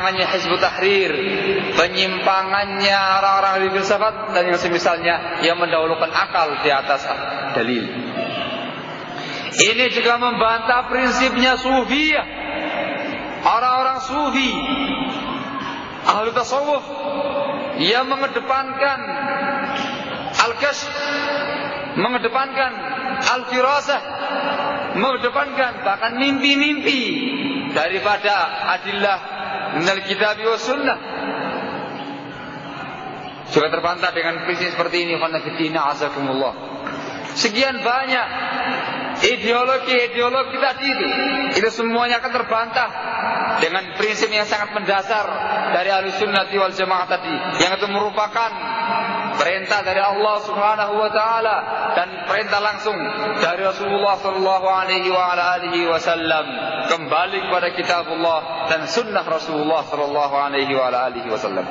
Hizbut Tahrir, penyimpangannya orang-orang ahli filsafat dan yang semisalnya yang mendahulukan akal di atas dalil. Ini juga membantah prinsipnya Sufiyah. Orang-orang Sufi, ahli tasawuf yang mengedepankan al-kasf, mengedepankan al-firasah, mengedepankan bahkan mimpi-mimpi daripada adillah minal kitab wa sunnah. Juga terbantah dengan prinsip seperti ini. Khonafidina azakumullah. Sekian banyak ideologi tadi itu semuanya akan terbantah dengan prinsip yang sangat mendasar dari ahli sunnati wal jamaah tadi, yang itu merupakan perintah dari Allah Subhanahu wa taala dan perintah langsung dari Rasulullah sallallahu alaihi wasallam, kembali kepada kitabullah dan sunnah Rasulullah sallallahu alaihi wasallam.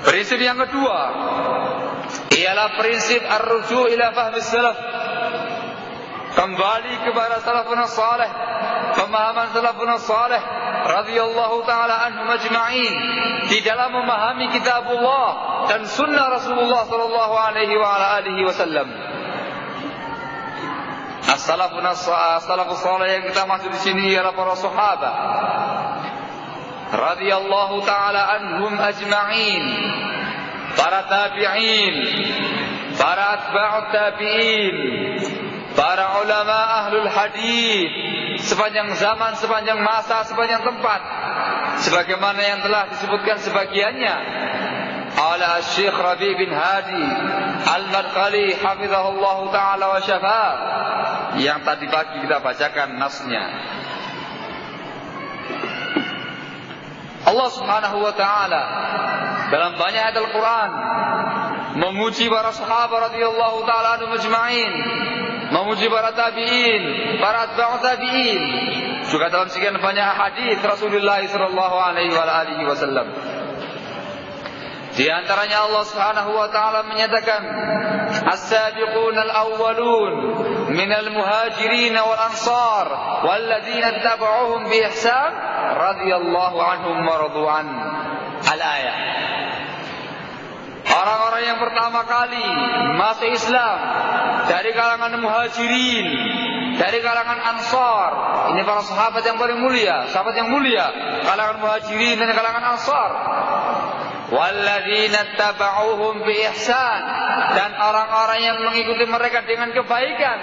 Prinsip yang kedua ialah prinsip ar-ruju' ila fahmi salaf, kembali kepada salafun salih, pemahaman salafun salih radhiyallahu taala anhum ajma'in di dalam memahami kitabullah dan sunnah Rasulullah sallallahu alaihi wasallam. As-salafus salih yang kita maksud di sini ialah para sahabat radhiyallahu taala anhum ajma'in, para tabi'in, para atba'ut tabi'in, para ulama ahlul hadis sepanjang zaman, sepanjang masa, sepanjang tempat, sebagaimana yang telah disebutkan sebagiannya oleh Syekh Rabi' bin Hadi Al-Madkhali hafizahullahu taala wa syafa, yang tadi pagi kita bacakan nasnya. Allah Subhanahu wa taala dalam banyak ayat Al-Quran memuji para sahabat radhiyallahu taala anhum ajma'in, memuji para tabi'in, para atba'ut tabi'in, juga dalam sekian banyak hadis Rasulullah sallallahu alaihi wasallam. Di antaranya Allah Subhanahu wa taala menyatakan as-sabiqun al-awwalun minal muhajirin wal ansar walladzina tabauhum bi ihsan radhiyallahu anhum wa radu an. Al-ayah. Orang-orang yang pertama kali masuk Islam dari kalangan muhajirin, dari kalangan ansar, ini para sahabat yang paling mulia, sahabat yang mulia, kalangan muhajirin dan kalangan ansar. Walladzina tabauhum bi ihsan, dan orang-orang yang mengikuti mereka dengan kebaikan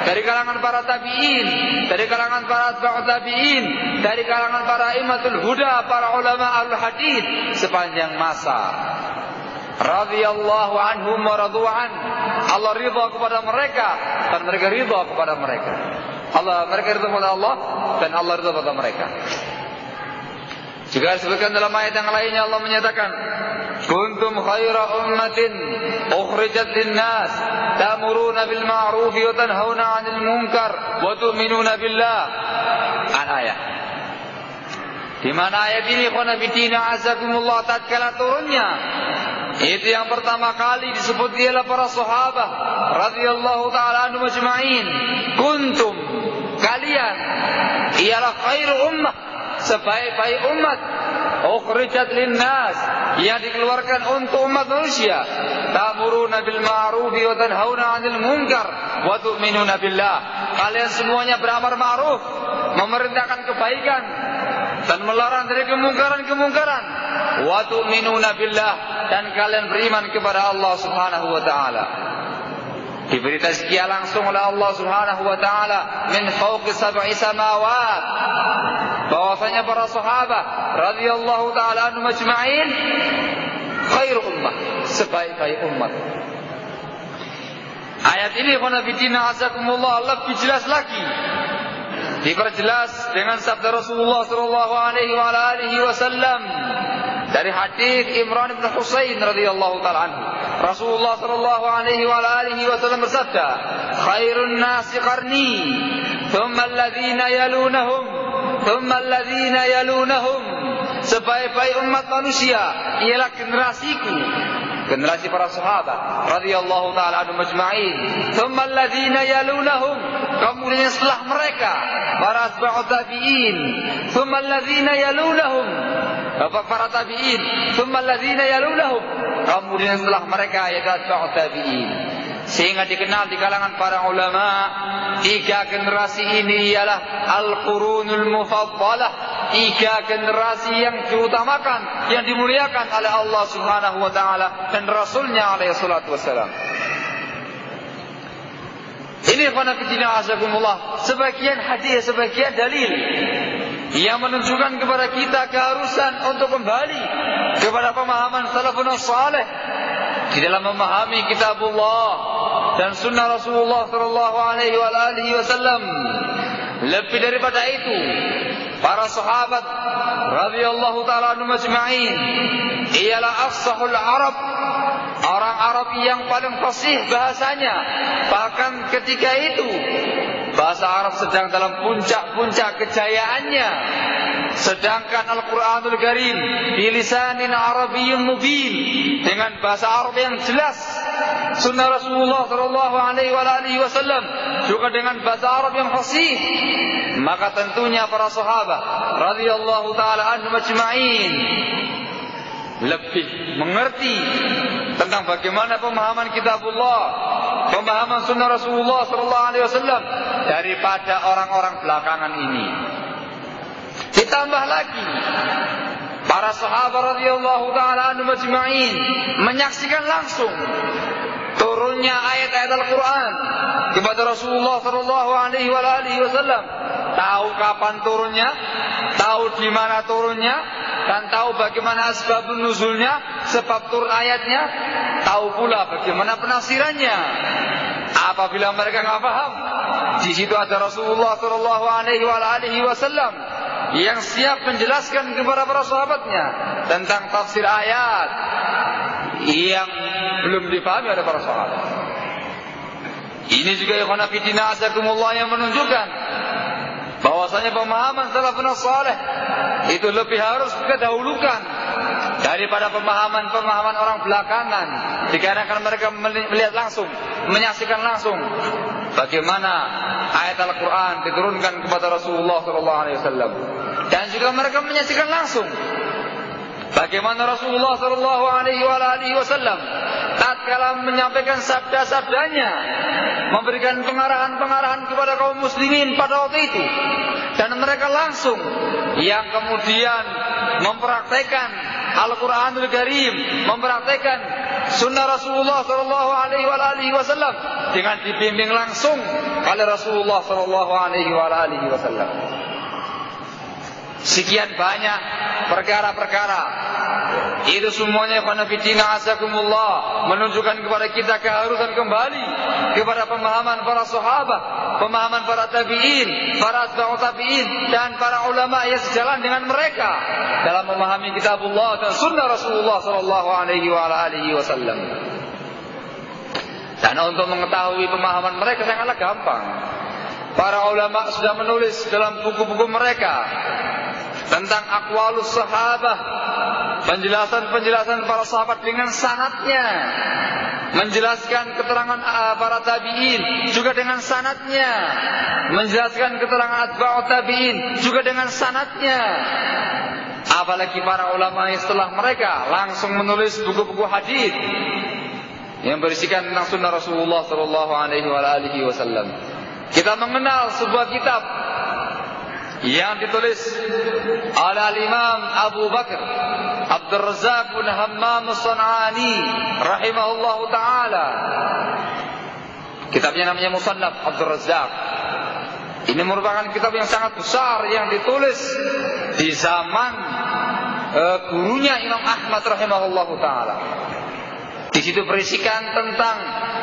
dari kalangan para tabi'in, dari kalangan para atba'ut tabi'in, dari kalangan para imamatul huda, para ulama al-hadis sepanjang masa. Radhiyallahu anhum wa radu an. Allah ridha kepada mereka dan mereka ridha kepada mereka. Mereka ridha kepada Allah dan Allah ridha kepada mereka. Juga disebutkan dalam ayat yang lainnya Allah menyatakan, kuntum khaira ummatin ukhrijat lin-nas ta'muruna bil ma'ruf wa tanhauna 'anil munkar wa tu'minuna billah. Ayat. Di mana ayat ini khonafidina azakumullah tatkala turunnya, itu yang pertama kali disebut ialah para sahabat radhiyallahu taala anhum ajma'in. Kuntum, kalian ialah khairu ummah, sebaik-baik umat, ukhrijat linnas, yang dikeluarkan untuk umat manusia, ta'muruna bil ma'ruf wa tanhauna 'anil munkar wa tu'minuna billah. Kalian semuanya beramar ma'ruf, memerintahkan kebaikan dan melarang dari kemungkaran-kemungkaran, wa tu'minuna billah, dan kalian beriman kepada Allah Subhanahu wa taala. Diberi tazkiyah langsung oleh Allah Subhanahu wa taala min fawqi sab'i samawat, bahwasanya para sahabat radhiyallahu taala anhum ajma'in khairu ummah, sebaik-baik umat. Ayat ini khonafidina azakumullah lebih jelas lagi, diperjelas dengan sabda Rasulullah sallallahu alaihi wasallam dari hadis Imran bin Husain radhiyallahu taala anhu. Rasulullah sallallahu alaihi wasallam bersabda, khairun nasi qarni, thumma alladhina yalunahum, thumma alladhina yalunahum. Sebaik-baik umat manusia ialah generasiku, generasi para sahabat radhiyallahu taala anhum ajma'in. Thumma alladhina yalunahum, kemudian setelah mereka para atba'ut tabi'in, thumma alladzina yalunahum, para tabi'in, thumma alladzina yalunahum, kemudian setelah mereka yaitu atba'ut tabi'in. Sehingga dikenal di kalangan para ulama, 3 generasi ini ialah al-qurunul mufaddalah, 3 generasi yang diutamakan, yang dimuliakan oleh Allah Subhanahu wa taala dan Rasulnya alaihi salatu wassalam. Ini khonafidina azakumullah, sebagian hadis, sebagian dalil yang menunjukkan kepada kita keharusan untuk kembali kepada pemahaman salafun salih di dalam memahami kitabullah dan sunnah Rasulullah sallallahu alaihi wasallam. Lebih daripada itu, para sahabat radhiyallahu taala anhum ajma'in ialah afsahul Arab, orang Arab yang paling fasih bahasanya. Bahkan ketika itu bahasa Arab sedang dalam puncak-puncak kejayaannya. Sedangkan Al-Quranul Karim bilisanin Arabiyyun mubin, dengan bahasa Arab yang jelas. Sunnah Rasulullah sallallahu alaihi wasallam juga dengan bahasa Arab yang fasih. Maka tentunya para sahabat radhiyallahu taala anhum ajma'in lebih mengerti tentang bagaimana pemahaman kitabullah, pemahaman sunnah Rasulullah sallallahu alaihi wasallam daripada orang-orang belakangan ini. Ditambah lagi, para sahabat radhiyallahu taala anhum ajma'in menyaksikan langsung turunnya ayat-ayat Al-Quran kepada Rasulullah sallallahu alaihi wasallam. Tahu kapan turunnya, tahu di mana turunnya, dan tahu bagaimana asbabun nuzulnya, sebab turun ayatnya, tahu pula bagaimana penafsirannya. Apabila mereka nggak paham, di situ ada Rasulullah sallallahu alaihi wasallam yang siap menjelaskan kepada para sahabatnya tentang tafsir ayat yang belum dipahami oleh para sahabat. Ini juga ikhwan fillah azakumullah yang menunjukkan bahwasanya pemahaman salafun salih itu lebih harus kita dahulukan daripada pemahaman orang belakangan, dikarenakan mereka melihat langsung, menyaksikan langsung bagaimana ayat Al-Quran diturunkan kepada Rasulullah SAW, dan juga mereka menyaksikan langsung bagaimana Rasulullah SAW tatkala menyampaikan sabda-sabdanya, memberikan pengarahan-pengarahan kepada kaum muslimin pada waktu itu, dan mereka langsung yang kemudian mempraktekkan Al-Quranul Karim, mempraktekkan sunnah Rasulullah SAW dengan dibimbing langsung oleh Rasulullah SAW. Sekian banyak perkara-perkara itu semuanya khonafidina azakumullah menunjukkan kepada kita keharusan kembali kepada pemahaman para sahabat, pemahaman para tabi'in, para atba'ut tabi'in, dan para ulama yang sejalan dengan mereka dalam memahami kitabullah dan sunnah Rasulullah sallallahu alaihi wasallam. Dan untuk mengetahui pemahaman mereka sangatlah gampang. Para ulama sudah menulis dalam buku-buku mereka tentang aqwalus sahabah, penjelasan-penjelasan para sahabat dengan sanadnya, menjelaskan keterangan para tabi'in juga dengan sanadnya, menjelaskan keterangan atba'ut tabi'in juga dengan sanadnya. Apalagi para ulama yang setelah mereka langsung menulis buku-buku hadis yang berisikan tentang sunnah Rasulullah sallallahu alaihi wasallam. Kita mengenal sebuah kitab yang ditulis oleh Imam Abu Bakar Abdul Razzaq bin Hammam As-San'ani rahimahullahu taala. Kitabnya namanya Musannaf Abdul Razzaq. Ini merupakan kitab yang sangat besar yang ditulis di zaman gurunya Imam Ahmad rahimahullahu taala. Di situ berisikan tentang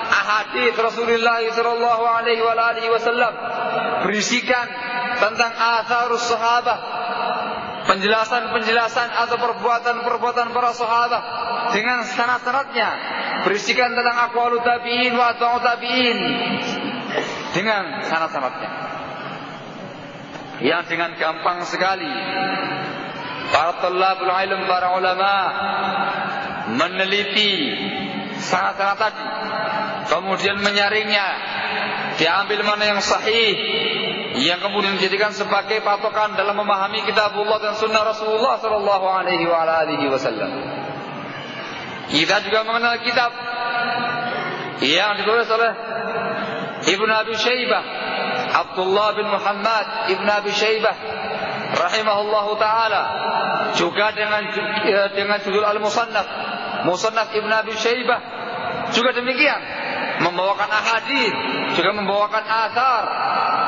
ahadits Rasulullah sallallahu alaihi wasallam, berisikan tentang atharus sahabah, penjelasan-penjelasan atau perbuatan-perbuatan para sahabat dengan sanad-sanadnya, berisikan tentang aqwalut tabi'in wa atba'ut tabi'in dengan sanad-sanadnya, yang dengan gampang sekali para thalabul ilm, para ulama meneliti sanad-sanad tadi, kemudian menyaringnya diambil mana yang sahih, yang kemudian dijadikan sebagai patokan dalam memahami kitabullah dan sunnah Rasulullah sallallahu alaihi wasallam. Kita juga mengenal kitab yang ditulis oleh Ibnu Abi Syaibah, Abdullah bin Muhammad Ibnu Abi Syaibah rahimahullahu taala, juga dengan judul Al-Musannaf, Musannaf Ibnu Abi Syaibah, juga demikian membawakan ahadits, juga membawakan athar,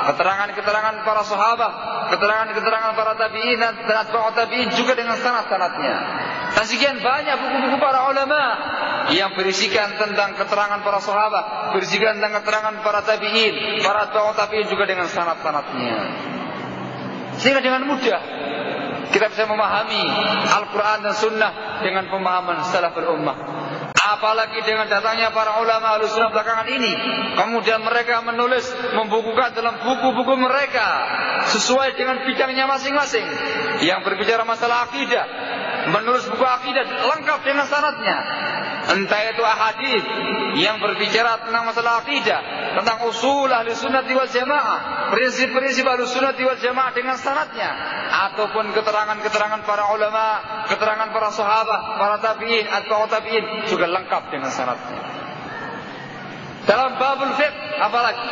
keterangan-keterangan para sahabat, keterangan-keterangan para tabi'in dan atba'ut tabi'in, juga dengan sanad-sanadnya. Dan sekian banyak buku-buku para ulama yang berisikan tentang keterangan para sahabat, berisikan tentang keterangan para tabi'in, para atba'ut tabi'in, juga dengan sanad-sanadnya. Sehingga dengan mudah kita bisa memahami Al-Quran dan Sunnah dengan pemahaman salaful ummah. Apalagi dengan datangnya para ulama Ahlussunnah belakangan ini, kemudian mereka menulis, membukukan dalam buku-buku mereka sesuai dengan bidangnya masing-masing. Yang berbicara masalah akidah, menulis buku akidah lengkap dengan sanadnya. Entah itu ahadits yang berbicara tentang masalah akidah, tentang usul Ahlussunnah wal Jamaah, prinsip-prinsip Ahlussunnah wal Jamaah dengan sanadnya, ataupun keterangan-keterangan para ulama, keterangan para sahabat, para tabi'in, atba'ut tabi'in, juga lengkap dengan sanadnya. Dalam babul fiqh apalagi,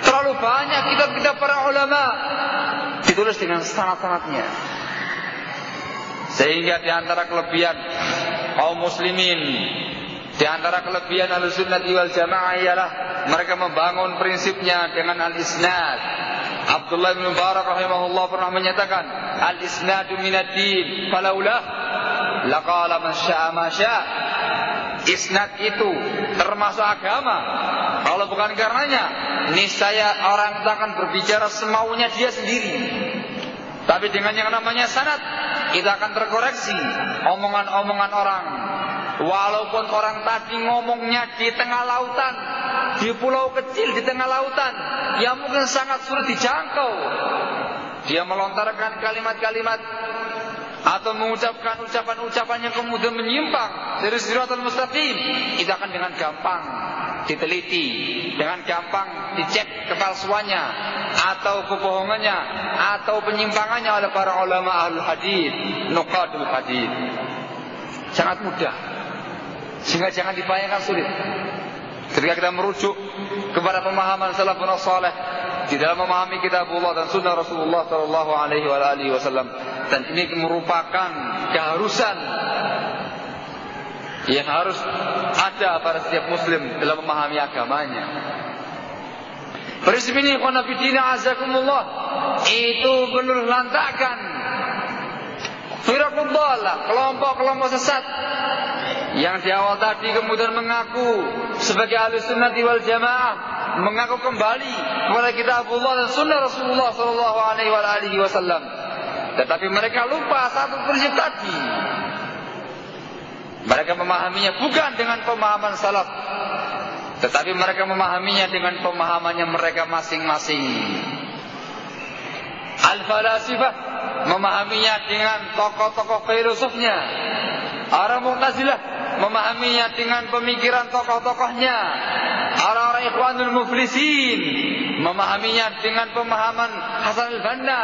terlalu banyak kitab-kitab para ulama ditulis dengan sanad-sanadnya. Sehingga di antara kelebihan kaum muslimin, di antara kelebihan Ahlussunnah wal Jamaah ialah mereka membangun prinsipnya dengan al-isnad. Abdullah bin Mubarak rahimahullah pernah menyatakan, al-isnadu minad-din, falaulah laqala man syaa ma syaa. Isnad itu termasuk agama. Kalau bukan karenanya, niscaya orang akan berbicara semaunya dia sendiri. Tapi dengan yang namanya sanad, kita akan terkoreksi omongan-omongan orang. Walaupun orang tadi ngomongnya di tengah lautan, di pulau kecil di tengah lautan, yang mungkin sangat sulit dijangkau, dia melontarkan kalimat-kalimat atau mengucapkan ucapan-ucapan yang kemudian menyimpang dari siratal mustaqim, itu akan dengan gampang diteliti, dengan gampang dicek kepalsuannya atau kebohongannya atau penyimpangannya oleh para ulama ahlul hadis, nuqadul hadis. Sangat mudah, sehingga jangan dibayangkan sulit ketika kita merujuk kepada pemahaman salafun saleh di dalam memahami kitabullah dan sunnah Rasulullah sallallahu alaihi wasallam. Dan ini merupakan keharusan yang harus ada pada setiap muslim dalam memahami agamanya. Prinsip ini qanafidina azakumullah, itu benar lantakan firaqud dhalah, kelompok-kelompok sesat yang di awal tadi kemudian mengaku sebagai Ahlussunnah wal Jamaah, mengaku kembali kepada kitabullah dan sunnah Rasulullah sallallahu alaihi wasallam. Tetapi mereka lupa satu prinsip tadi. Mereka memahaminya bukan dengan pemahaman salaf, tetapi mereka memahaminya dengan pemahamannya mereka masing-masing. Al-falasifah memahaminya dengan tokoh-tokoh filosofnya. Orang Mu'tazilah memahaminya dengan pemikiran tokoh-tokohnya. Orang-orang Ikhwanul Muflisin memahaminya dengan pemahaman Hasan al-Banna,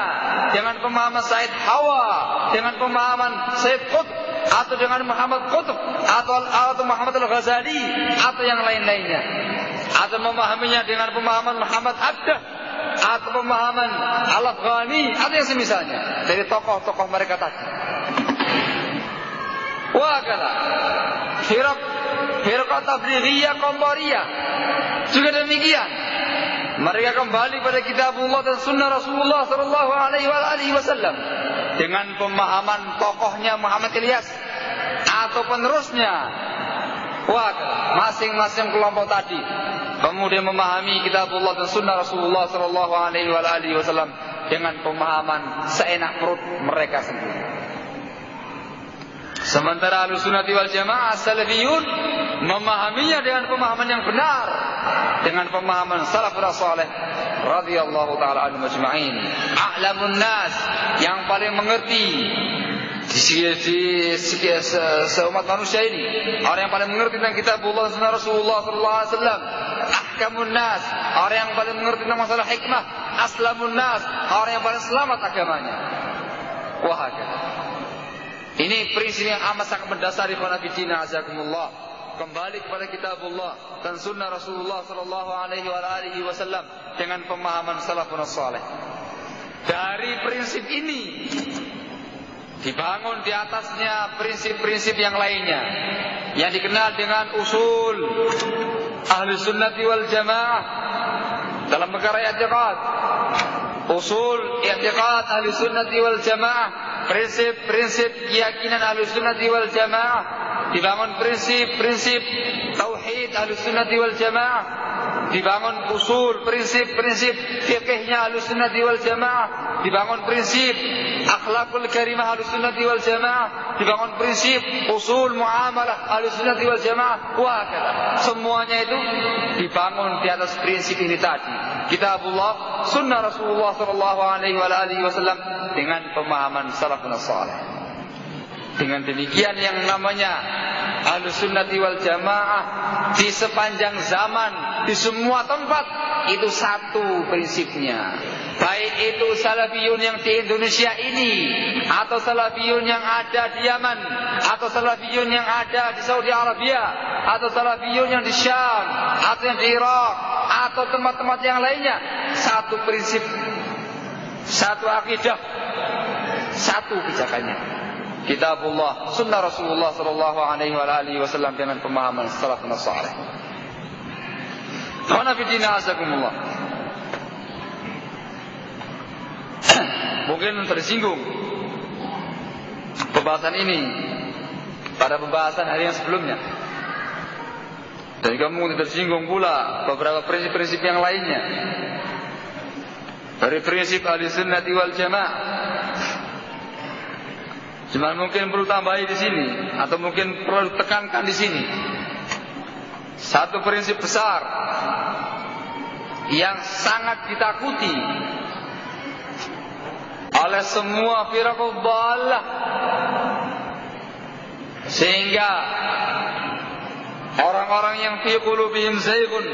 dengan pemahaman Said Hawa, dengan pemahaman Said Qutb, atau dengan Muhammad Qutb, atau Muhammad al-Ghazali, atau yang lain-lainnya. Atau memahaminya dengan pemahaman Muhammad Abdah, atau pemahaman Al-Afghani, atau yang semisalnya dari tokoh-tokoh mereka tadi. Wah kata Firqah Tabligiyah Qambariyah juga demikian. Mereka kembali pada kitabullah dan sunnah Rasulullah sallallahu alaihi wasallam dengan pemahaman tokohnya Muhammad Ilyas atau penerusnya. Wah, masing-masing kelompok tadi kemudian memahami kitabullah dan sunnah Rasulullah sallallahu alaihi wasallam dengan pemahaman seenak perut mereka sendiri. Sementara Ahlussunnah wal Jamaah Salafiyun memahaminya dengan pemahaman yang benar, dengan pemahaman salafus saleh radhiyallahu taala anhum ajma'in. A'lamun nas, yang paling mengerti di seumat manusia ini, orang yang paling mengerti tentang kitabullah dan sunnah Rasulullah sallallahu alaihi wasallam. ahkamun nas, orang yang paling mengerti tentang masalah hikmah, aslamun nas, orang yang paling selamat agamanya. Wahakala. Ini prinsip yang amat sangat mendasar ikhwan fillah azakumullah. Kembali kepada kitabullah dan sunnah Rasulullah sallallahu alaihi wasallam dengan pemahaman salafun saleh. Dari prinsip ini dibangun di atasnya prinsip-prinsip yang lainnya yang dikenal dengan usul ahli sunnati wal jamaah dalam perkara i'tiqad. Usul i'tiqad ahli sunnati wal jamaah, prinsip-prinsip keyakinan ahli sunnati wal jamaah, dibangun prinsip-prinsip tauhid ahli sunnati wal jamaah, dibangun usul prinsip-prinsip fikihnya ahli sunnati wal jamaah, dibangun prinsip akhlakul karimah ahli sunnati wal jamaah, dibangun prinsip usul muamalah ahli sunnati wal jamaah. Wah, semuanya itu dibangun di atas prinsip ini tadi, kitabullah, sunnah Rasulullah sallallahu alaihi wasallam dengan pemahaman salafun saleh. Dengan demikian yang namanya ahlu sunnati wal jamaah di sepanjang zaman, di semua tempat, itu satu prinsipnya. Baik itu salafiyun yang di Indonesia ini, atau salafiyun yang ada di Yaman, atau salafiyun yang ada di Saudi Arabia, atau salafiyun yang di Syam, atau yang di Irak, atau tempat-tempat yang lainnya. Satu prinsip, satu akidah, satu pijakannya. Kitabullah, sunnah Rasulullah sallallahu alaihi wasallam dengan pemahaman salafun saleh. Qana fi din azakumullah. Mungkin tersinggung pembahasan ini pada pembahasan hari yang sebelumnya. Dan kamu tersinggung pula beberapa prinsip-prinsip yang lainnya. Dari prinsip ahli sunnati wal jamaah. Cuma mungkin perlu tambahi di sini, atau mungkin perlu tekankan di sini. Satu prinsip besar yang sangat ditakuti oleh semua firaqul dhalah, sehingga orang-orang yang fi qulubihim zaygun,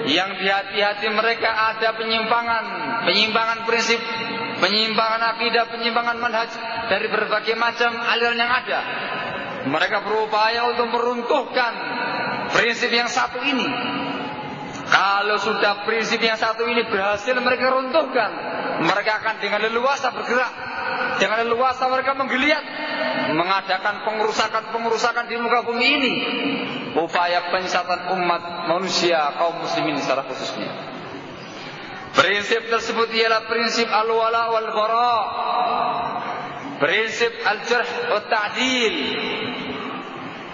yang di hati-hati mereka ada penyimpangan prinsip, penyimpangan akidah, penyimpangan manhaj dari berbagai macam aliran yang ada. Mereka berupaya untuk meruntuhkan prinsip yang satu ini. Kalau sudah prinsip yang satu ini berhasil mereka runtuhkan, mereka akan dengan leluasa bergerak, dengan leluasa mereka menggeliat, mengadakan pengerusakan di muka bumi ini. Upaya penyesatan umat manusia, kaum muslimin secara khususnya. Prinsip tersebut ialah prinsip al-wala wal bara, prinsip al-jarh wa ta'dil,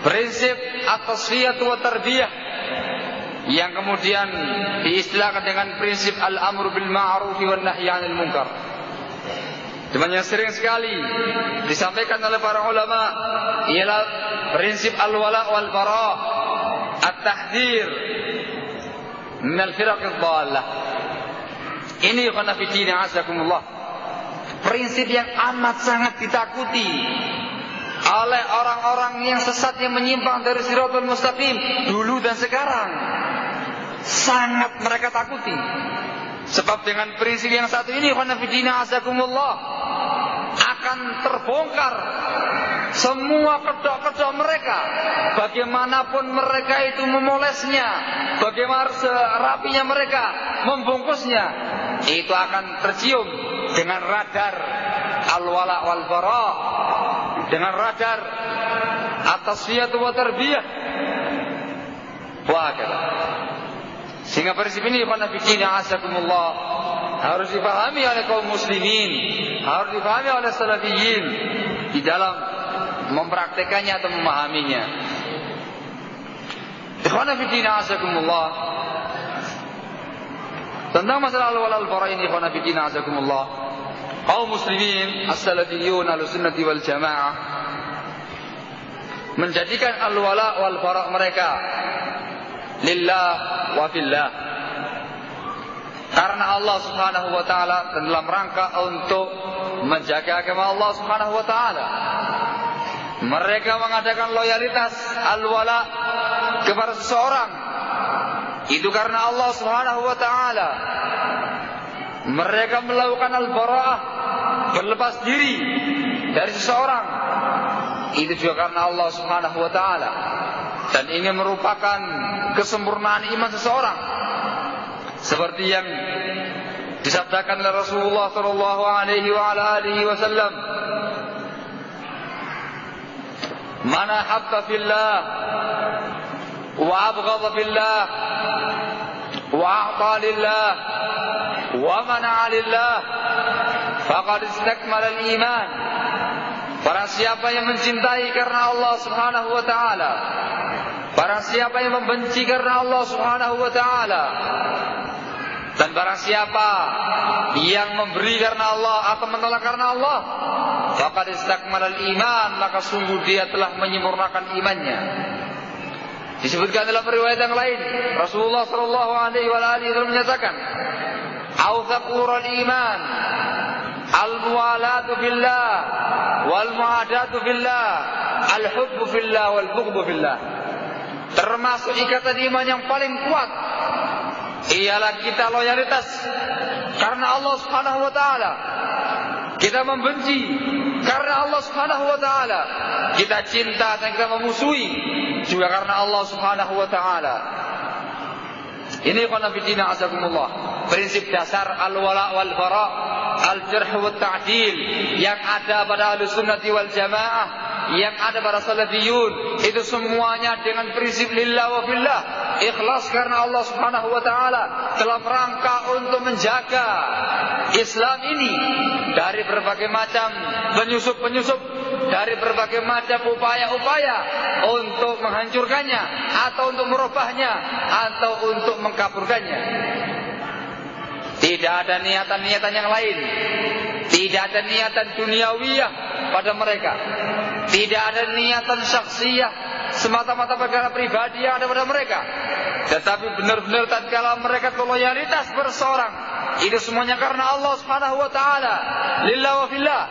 prinsip at-tasfiyah wa tarbiyah, yang kemudian diistilahkan dengan prinsip al-amru bil ma'ruf wa nahy 'anil munkar. Cuman yang sering sekali disampaikan oleh para ulama ialah prinsip al-wala wal bara, at-tahdhir min al-firaq ad-dhallah. Ini ikhwan fillah azakumullah, prinsip yang amat sangat ditakuti oleh orang-orang yang sesat, yang menyimpang dari siratal mustaqim dulu dan sekarang. Sangat mereka takuti. Sebab dengan prinsip yang satu ini ikhwan fillah azakumullah akan terbongkar semua kedok-kedok mereka. Bagaimanapun mereka itu memolesnya, bagaimana serapinya mereka membungkusnya, itu akan tercium dengan radar al-wala wal bara, dengan radar at-tasfiyah wa tarbiyah. Wah, sehingga prinsip ini ikhwan fillah azakumullah harus dipahami oleh kaum muslimin, harus dipahami oleh salafiyin di dalam mempraktekannya atau memahaminya. Ikhwan fillah azakumullah, tentang masalah al-wala wal bara ini ikhwan fillah azakumullah, kaum muslimin as-salafiyun al-sunnati wal jamaah menjadikan al-wala wal bara mereka lillah wa fillah, karena Allah subhanahu wa ta'ala, dan dalam rangka untuk menjaga agama Allah subhanahu wa ta'ala. Mereka mengadakan loyalitas al-wala kepada seseorang itu karena Allah Subhanahu wa taala. Mereka melakukan al-bara'ah, berlepas diri dari seseorang, itu juga karena Allah Subhanahu wa taala. Dan ini merupakan kesempurnaan iman seseorang, seperti yang disabdakan oleh Rasulullah sallallahu alaihi wa ala alihi wasallam, "Man ahabba fillah wa abghadha fillah wa a'ta lillah wa mana'a lillah faqad istakmala al-iman." Barang siapa yang mencintai karena Allah Subhanahu wa taala, barang siapa yang membenci karena Allah Subhanahu wa taala, dan barang siapa yang memberi karena Allah atau menolak karena Allah, faqad istakmala al-iman, maka sungguh dia telah menyempurnakan imannya. Disebutkan dalam riwayat yang lain, Rasulullah sallallahu alaihi wasallam menyatakan, "Awthaqurul iman al-muwalatu fillah wal mu'adatu fillah, al-hubbu fillah wal bughdu fillah." Termasuk ikatan iman yang paling kuat ialah kita loyalitas karena Allah Subhanahu wa taala. Kita membenci karena Allah Subhanahu wa taala. Kita cinta dan kita memusuhi juga karena Allah Subhanahu wa taala. Ini qana fitina azakumullah, prinsip dasar al-wala wal bara, al-jarh wa ta'dil yang ada pada Ahlus Sunnati wal Jamaah, yang ada pada salafiyun. Itu semuanya dengan prinsip lillah wa fillah, ikhlas karena Allah Subhanahu wa taala, dalam rangka untuk menjaga Islam ini dari berbagai macam penyusup-penyusup, dari berbagai macam upaya-upaya untuk menghancurkannya, atau untuk merubahnya, atau untuk mengkaburkannya. Tidak ada niatan-niatan yang lain. Tidak ada niatan duniawiyah pada mereka. Tidak ada niatan syakhsiyah, semata-mata perkara pribadi yang ada pada mereka. Tetapi benar-benar tatkala mereka loyalitas berseorang, itu semuanya karena Allah Subhanahu wa taala, lillah wa fillah.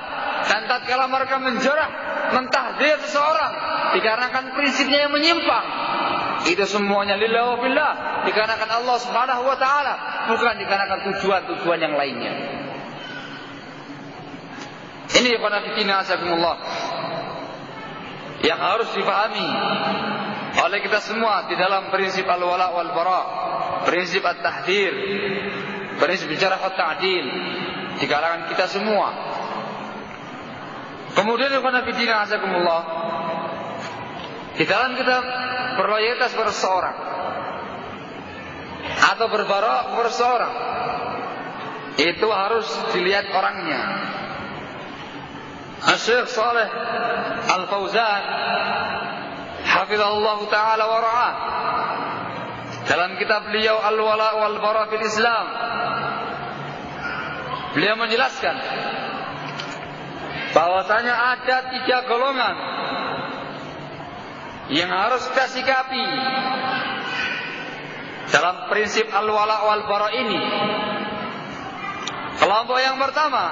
Dan tatkala mereka menjarah, mentahdzir seseorang dikarenakan prinsipnya yang menyimpang, itu semuanya lillah wa fillah, dikarenakan Allah Subhanahu wa taala, bukan dikarenakan tujuan-tujuan yang lainnya. Ini ikhwan fillah azakumullah yang harus dipahami oleh kita semua di dalam prinsip al-wala wal bara, prinsip at-tahdzir, prinsip jarh wa ta'dil di kalangan kita semua. Kemudian ikhwan fillah azakumullah, di dalam kita berloyalitas pada seseorang atau berbara kepada seseorang, itu harus dilihat orangnya. Syekh Shalih Al-Fauzan hafizahullah ta'ala wa ra'ah, dalam kitab beliau Al-Wala wal Bara fil Islam, beliau menjelaskan bahwasanya ada 3 golongan yang harus kita sikapi dalam prinsip Al-Wala wal Bara ini. Kelompok yang pertama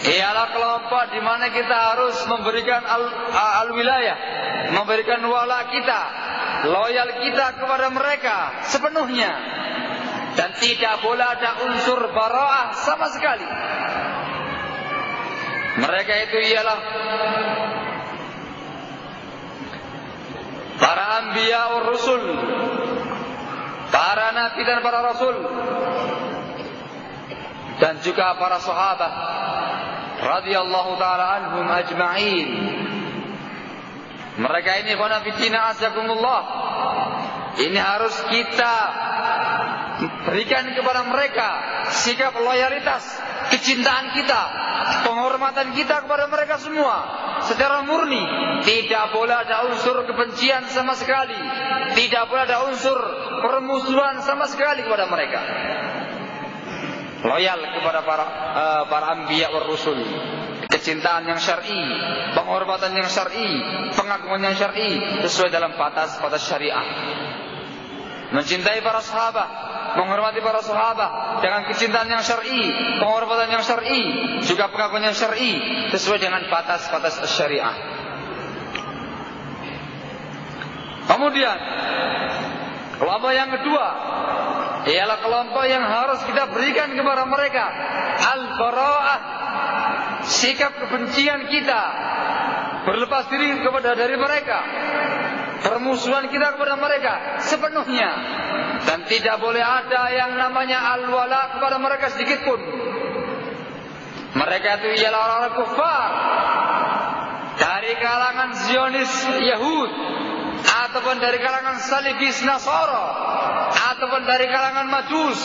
ialah kelompok di mana kita harus memberikan al-wilayah, memberikan wala kita, loyal kita kepada mereka sepenuhnya, dan tidak boleh ada unsur bara'ah sama sekali. Mereka itu ialah para anbiya ur rusul, para nabi dan para rasul, dan juga para sahabat radhiyallahu taala anhum ajma'in. Mereka ini khana fitina azakumullah, ini harus kita berikan kepada mereka sikap loyalitas, kecintaan kita, penghormatan kita kepada mereka semua secara murni. Tidak boleh ada unsur kebencian sama sekali, tidak boleh ada unsur permusuhan sama sekali kepada mereka. Loyal kepada para anbiya war rusul, kecintaan yang syar'i, penghormatan yang syar'i, pengagungan yang syar'i sesuai dalam batas-batas syariah. Mencintai para sahabat, menghormati para sahabat dengan kecintaan yang syar'i, penghormatan yang syar'i, juga pengagungan yang syar'i sesuai dengan batas-batas syariah. Kemudian Kelompok yang kedua ialah kelompok yang harus kita berikan kepada mereka al-bara'ah, sikap kebencian kita, berlepas diri dari mereka, permusuhan kita kepada mereka sepenuhnya, dan tidak boleh ada yang namanya al-wala kepada mereka sedikit pun. Mereka itu ialah orang-orang kufar dari kalangan Zionis Yahud, ataupun dari kalangan Salibis Nasara, ataupun dari kalangan Majus,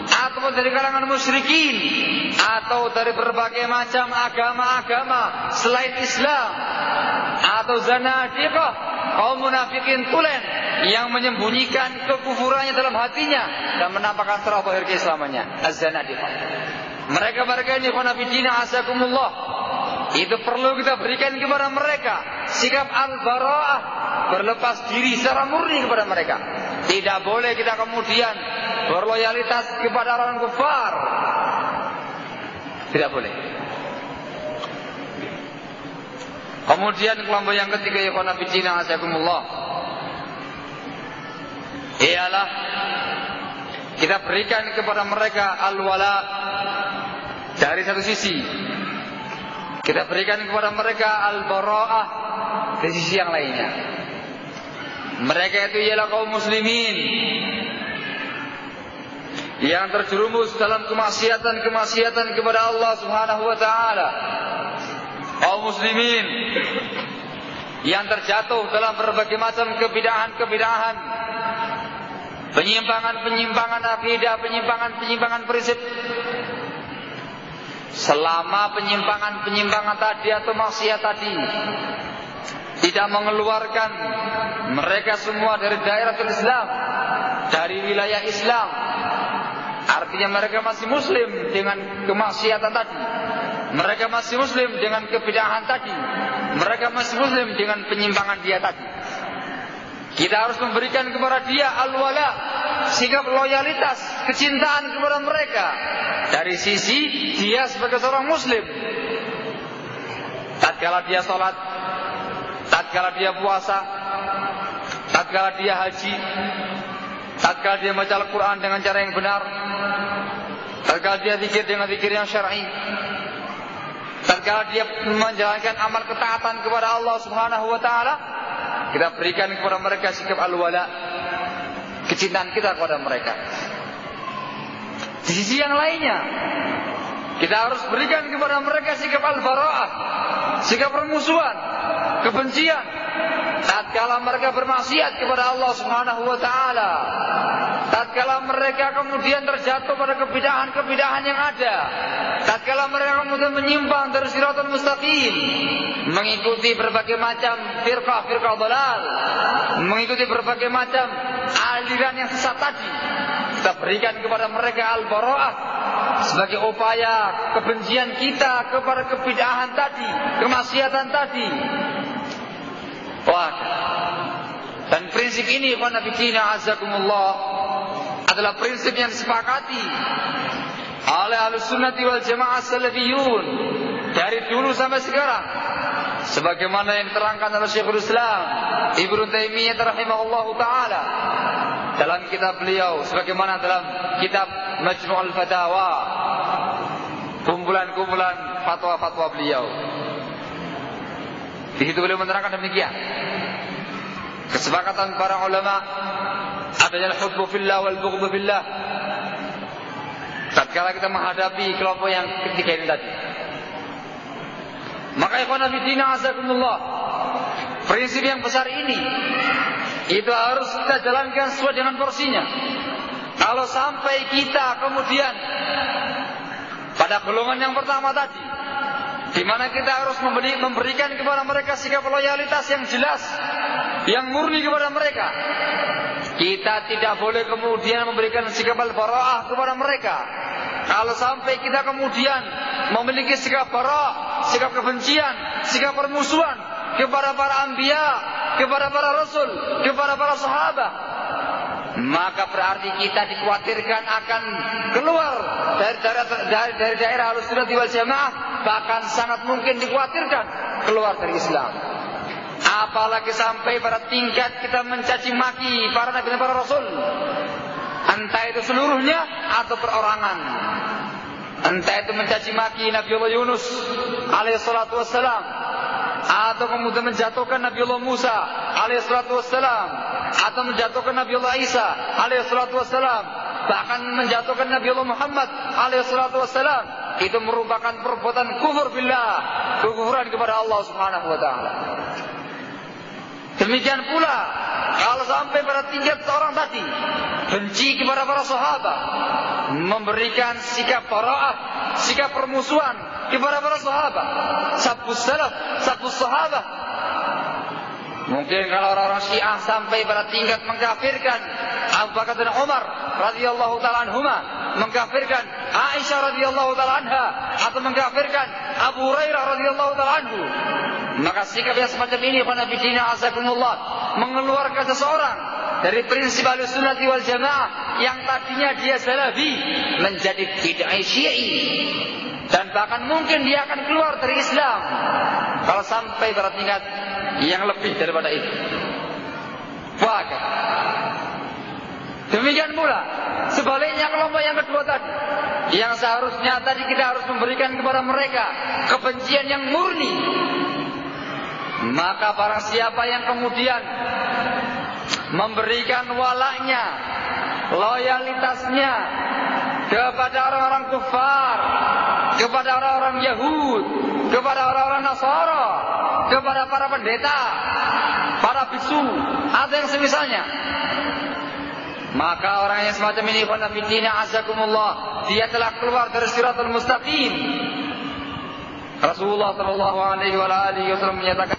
ataupun dari kalangan musyrikin, atau dari berbagai macam agama-agama selain Islam, atau zanadiqah, kaum munafikin tulen yang menyembunyikan kekufurannya dalam hatinya dan menampakkan secara zahir keislamannya, az-zanadiqah. Mereka-mereka ini khonafidina azakumullah, itu perlu kita berikan kepada mereka sikap al-bara'ah, berlepas diri secara murni kepada mereka. Tidak boleh kita kemudian berloyalitas kepada orang kafir. Tidak boleh. Kemudian kelompok yang ketiga ikhwan fillah azakumullah, ialah kita berikan kepada mereka al-wala dari satu sisi, kita berikan kepada mereka al-bara'ah dari sisi yang lainnya. Mereka itu ialah kaum muslimin yang terjerumus dalam kemaksiatan kepada Allah Subhanahu wa taala. Kaum muslimin yang terjatuh dalam berbagai macam kebidahan, penyimpangan akidah, penyimpangan prinsip. Selama penyimpangan tadi atau maksiat tadi tidak mengeluarkan mereka semua dari daerah Islam, dari wilayah Islam, artinya mereka masih muslim dengan kemaksiatan tadi, mereka masih muslim dengan kebidahan tadi, mereka masih muslim dengan penyimpangan dia tadi, kita harus memberikan kepada dia al-wala, sikap loyalitas, kecintaan kepada mereka dari sisi dia sebagai seorang muslim. Tatkala dia sholat, tatkala dia puasa, tatkala dia haji, tatkala dia baca Al-Quran dengan cara yang benar, tatkala dia zikir dengan zikir yang syar'i, tatkala dia menjalankan amal ketaatan kepada Allah Subhanahu wa taala, kita berikan kepada mereka sikap al-wala, kecintaan kita kepada mereka. Di sisi yang lainnya, kita harus berikan kepada mereka sikap al-bara'ah, sikap permusuhan, kebencian tatkala mereka bermaksiat kepada Allah Subhanahu wa taala, tatkala mereka kemudian terjatuh pada kebidahan yang ada, tatkala mereka kemudian menyimpang dari siratal mustaqim, mengikuti berbagai macam firqah dhalal, mengikuti berbagai macam aliran yang sesat tadi. Kita berikan kepada mereka al-bara'ah sebagai upaya kebencian kita kepada kebidahan tadi, kemaksiatan tadi. Wah. Dan prinsip ini ikhwan fillah azakumullah adalah prinsip yang disepakati oleh Ahlussunnah wal Jamaah Salafiyun dari dulu sampai sekarang, sebagaimana yang diterangkan oleh Syekhul Islam Ibnu Taimiyah rahimahullahu taala dalam kitab beliau, sebagaimana dalam kitab Majmu'ul Fatawa, kumpulan-kumpulan fatwa-fatwa beliau. Di situ beliau menerangkan demikian, kesepakatan para ulama adanya al-hubbu fillah wal bughdhu fillah tatkala kita menghadapi kelompok yang ketiga ini tadi. Maka ikhwan fillah azakumullah, prinsip yang besar ini itu harus kita jalankan sesuai dengan porsinya. Kalau sampai kita kemudian pada golongan yang pertama tadi, di mana kita harus memberikan kepada mereka sikap loyalitas yang jelas, yang murni kepada mereka, kita tidak boleh kemudian memberikan sikap al-bara'ah kepada mereka. Kalau sampai kita kemudian memiliki sikap bara', sikap kebencian, sikap permusuhan kepada para anbiya, kepada para rasul, kepada para sahabat, maka berarti kita dikhawatirkan akan keluar dari daerah Ahlussunnah wal Jamaah, bahkan sangat mungkin dikhawatirkan keluar dari Islam. apalagi sampai pada tingkat kita mencaci maki para nabi dan para rasul, entah itu seluruhnya atau perorangan. Entah itu mencaci maki Nabiullah Yunus alaihissalatu wassalam, atau kemudian menjatuhkan Nabiullah Musa alaihissalatu wassalam, atau menjatuhkan Nabiullah Isa alaihissalatu wassalam, bahkan menjatuhkan Nabiullah Muhammad alaihissalatu wassalam. Itu merupakan perbuatan kufur billah, kekufuran kepada Allah subhanahu wa ta'ala. Demikian pula kalau sampai pada tingkat seorang tadi benci kepada para sahabat, memberikan sikap bara'ah, sikap permusuhan kepada para sahabat, sabbus salaf, sabbus sahabat. Mungkin kalau orang-orang Syiah sampai pada tingkat mengkafirkan Abu Bakar dan Umar radhiyallahu taala anhuma, mengkafirkan Aisyah radhiyallahu taala anha, atau mengkafirkan Abu Hurairah radhiyallahu taala anhu, maka sikap yang semacam ini qanabidina azakumullah mengeluarkan seseorang dari prinsip Ahlussunnah wal Jamaah yang tadinya dia salafi menjadi bid'ah Syi'i, dan bahkan mungkin dia akan keluar dari Islam kalau sampai pada tingkat yang lebih daripada itu. Bahkan demikian pula sebaliknya kelompok yang kedua tadi, yang seharusnya tadi kita harus memberikan kepada mereka kebencian yang murni, maka barang siapa yang kemudian memberikan walaknya, loyalitasnya kepada orang-orang kufar, kepada orang-orang Yahud, kepada orang-orang Nasara, kepada para pendeta, para bisu, atau yang semisalnya, maka orang yang semacam ini qanabidina azakumullah, dia telah keluar dari siratul mustaqim. Rasulullah sallallahu alaihi wasallam menyatakan